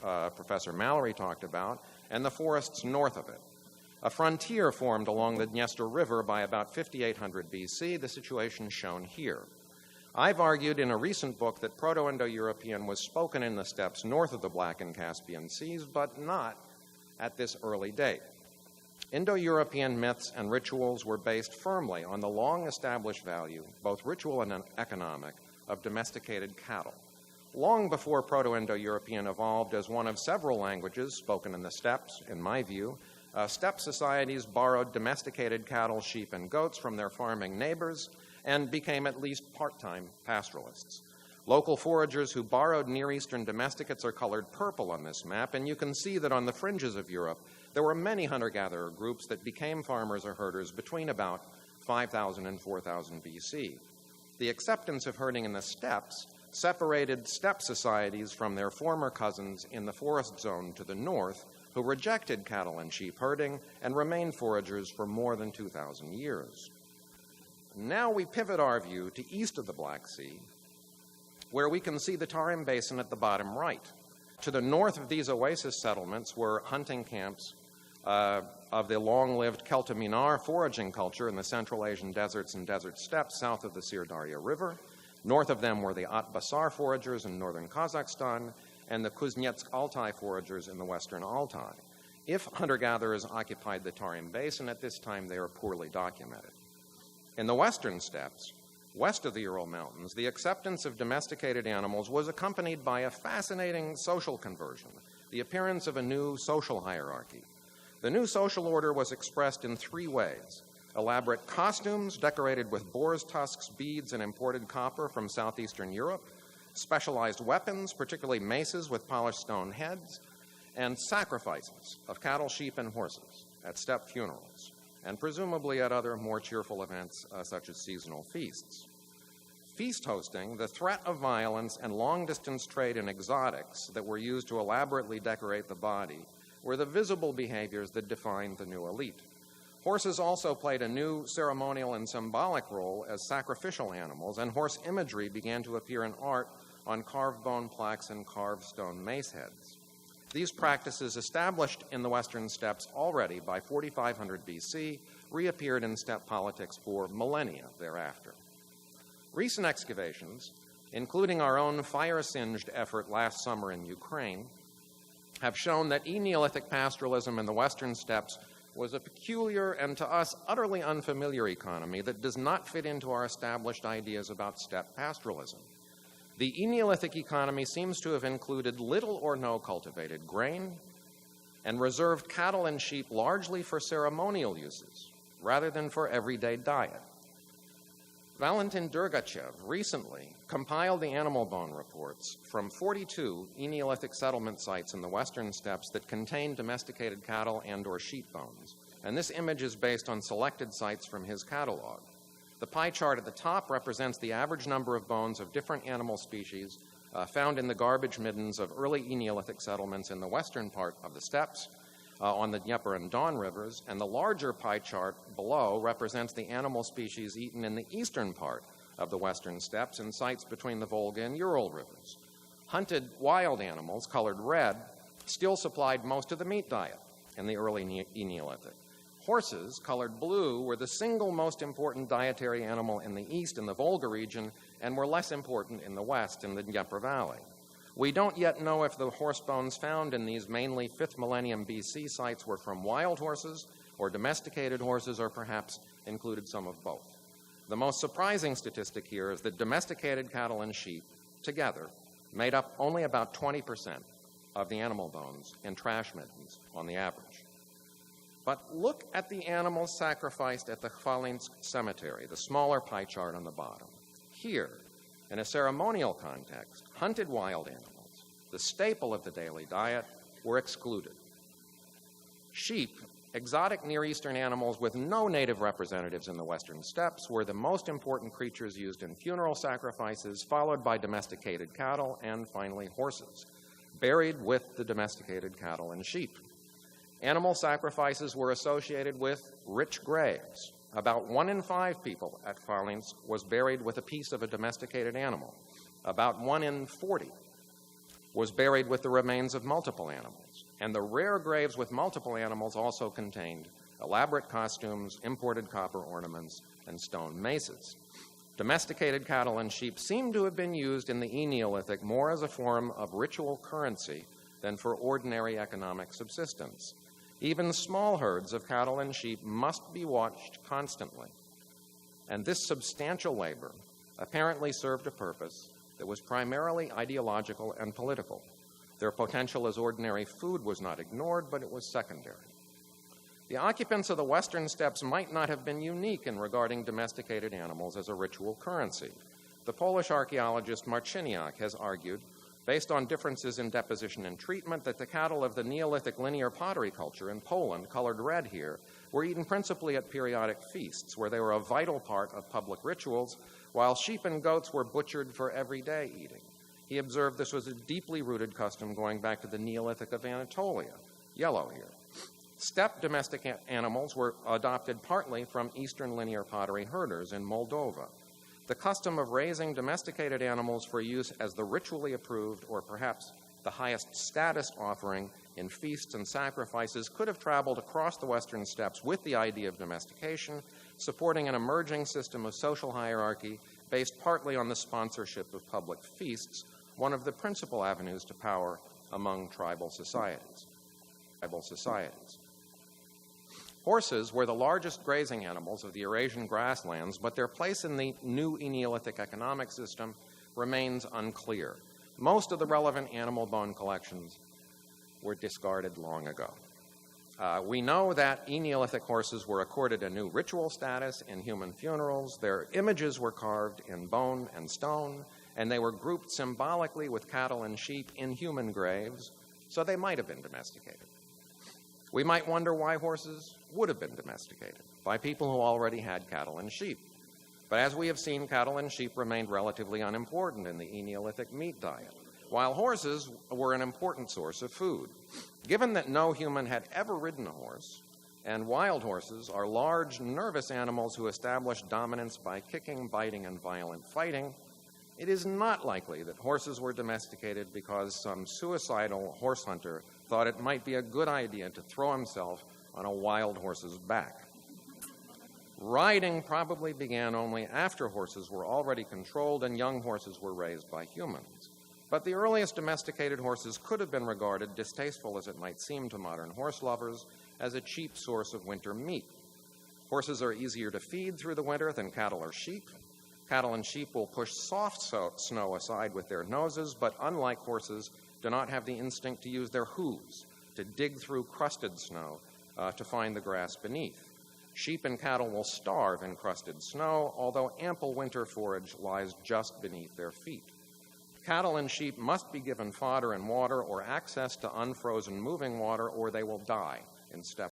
Professor Mallory talked about, and the forests north of it. A frontier formed along the Dniester River by about 5800 BC, the situation shown here. I've argued in a recent book that Proto-Indo-European was spoken in the steppes north of the Black and Caspian Seas, but not at this early date. Indo-European myths and rituals were based firmly on the long-established value, both ritual and economic, of domesticated cattle. Long before Proto-Indo-European evolved as one of several languages spoken in the steppes, in my view, steppe societies borrowed domesticated cattle, sheep, and goats from their farming neighbors and became at least part-time pastoralists. Local foragers who borrowed Near Eastern domesticates are colored purple on this map, and you can see that on the fringes of Europe, there were many hunter-gatherer groups that became farmers or herders between about 5,000 and 4,000 BC. The acceptance of herding in the steppes separated steppe societies from their former cousins in the forest zone to the north, who rejected cattle and sheep herding and remained foragers for more than 2,000 years. Now we pivot our view to east of the Black Sea, where we can see the Tarim Basin at the bottom right. To the north of these oasis settlements were hunting camps of the long-lived Celta-Minar foraging culture in the Central Asian deserts and desert steppes south of the Sir-Darya River. North of them were the Atbasar foragers in northern Kazakhstan and the Kuznetsk-Altai foragers in the western Altai. If hunter-gatherers occupied the Tarim Basin at this time, they are poorly documented. In the western steppes, west of the Ural Mountains, the acceptance of domesticated animals was accompanied by a fascinating social conversion, the appearance of a new social hierarchy. The new social order was expressed in three ways: elaborate costumes decorated with boar's tusks, beads, and imported copper from southeastern Europe, specialized weapons, particularly maces with polished stone heads, and sacrifices of cattle, sheep, and horses at steppe funerals, and presumably at other more cheerful events such as seasonal feasts. Feast hosting, the threat of violence, and long-distance trade in exotics that were used to elaborately decorate the body were the visible behaviors that defined the new elite. Horses also played a new ceremonial and symbolic role as sacrificial animals, and horse imagery began to appear in art on carved bone plaques and carved stone mace heads. These practices, established in the western steppes already by 4500 BC, reappeared in steppe politics for millennia thereafter. Recent excavations, including our own fire-singed effort last summer in Ukraine, have shown that Neolithic pastoralism in the western steppes was a peculiar and to us utterly unfamiliar economy that does not fit into our established ideas about steppe pastoralism. The Neolithic economy seems to have included little or no cultivated grain and reserved cattle and sheep largely for ceremonial uses rather than for everyday diet. Valentin Dergachev recently compiled the animal bone reports from 42 Neolithic settlement sites in the western steppes that contain domesticated cattle and or sheep bones, and this image is based on selected sites from his catalog. The pie chart at the top represents the average number of bones of different animal species found in the garbage middens of early Neolithic settlements in the western part of the steppes on the Dnieper and Don rivers, and the larger pie chart below represents the animal species eaten in the eastern part of the western steppes in sites between the Volga and Ural rivers. Hunted wild animals, colored red, still supplied most of the meat diet in the early Neolithic. Horses, colored blue, were the single most important dietary animal in the east in the Volga region and were less important in the west in the Dnieper Valley. We don't yet know if the horse bones found in these mainly 5th millennium BC sites were from wild horses or domesticated horses, or perhaps included some of both. The most surprising statistic here is that domesticated cattle and sheep together made up only about 20% of the animal bones in trash middens on the average. But look at the animals sacrificed at the Khvalinsk cemetery, the smaller pie chart on the bottom. Here, in a ceremonial context, hunted wild animals, the staple of the daily diet, were excluded. Sheep, exotic Near Eastern animals with no native representatives in the western steppes, were the most important creatures used in funeral sacrifices, followed by domesticated cattle and finally horses, buried with the domesticated cattle and sheep. Animal sacrifices were associated with rich graves. About 1 in 5 people at Khvalinsk was buried with a piece of a domesticated animal. About 1 in 40 was buried with the remains of multiple animals, and the rare graves with multiple animals also contained elaborate costumes, imported copper ornaments, and stone maces. Domesticated cattle and sheep seem to have been used in the Neolithic more as a form of ritual currency than for ordinary economic subsistence. Even small herds of cattle and sheep must be watched constantly, and this substantial labor apparently served a purpose that was primarily ideological and political. Their potential as ordinary food was not ignored, but it was secondary. The occupants of the western steppes might not have been unique in regarding domesticated animals as a ritual currency. The Polish archaeologist Marciniak has argued, based on differences in deposition and treatment, that the cattle of the Neolithic linear pottery culture in Poland, colored red here, were eaten principally at periodic feasts, where they were a vital part of public rituals, while sheep and goats were butchered for everyday eating. He observed this was a deeply rooted custom going back to the Neolithic of Anatolia, yellow here. Steppe domestic animals were adopted partly from Eastern linear pottery herders in Moldova. The custom of raising domesticated animals for use as the ritually approved, or perhaps the highest status offering in feasts and sacrifices, could have traveled across the western steppes with the idea of domestication, supporting an emerging system of social hierarchy based partly on the sponsorship of public feasts, one of the principal avenues to power among tribal societies. Horses were the largest grazing animals of the Eurasian grasslands, but their place in the new Neolithic economic system remains unclear. Most of the relevant animal bone collections were discarded long ago. We know that Neolithic horses were accorded a new ritual status in human funerals. Their images were carved in bone and stone, and they were grouped symbolically with cattle and sheep in human graves, so they might have been domesticated. We might wonder why horses would have been domesticated by people who already had cattle and sheep. But as we have seen, cattle and sheep remained relatively unimportant in the Neolithic meat diet, while horses were an important source of food. Given that no human had ever ridden a horse, and wild horses are large, nervous animals who establish dominance by kicking, biting, and violent fighting, it is not likely that horses were domesticated because some suicidal horse hunter thought it might be a good idea to throw himself on a wild horse's back. Riding probably began only after horses were already controlled and young horses were raised by humans. But the earliest domesticated horses could have been regarded, distasteful as it might seem to modern horse lovers, as a cheap source of winter meat. Horses are easier to feed through the winter than cattle or sheep. Cattle and sheep will push soft snow aside with their noses, but unlike horses, do not have the instinct to use their hooves to dig through crusted snow to find the grass beneath. Sheep and cattle will starve in crusted snow, although ample winter forage lies just beneath their feet. Cattle and sheep must be given fodder and water or access to unfrozen moving water, or they will die in steppe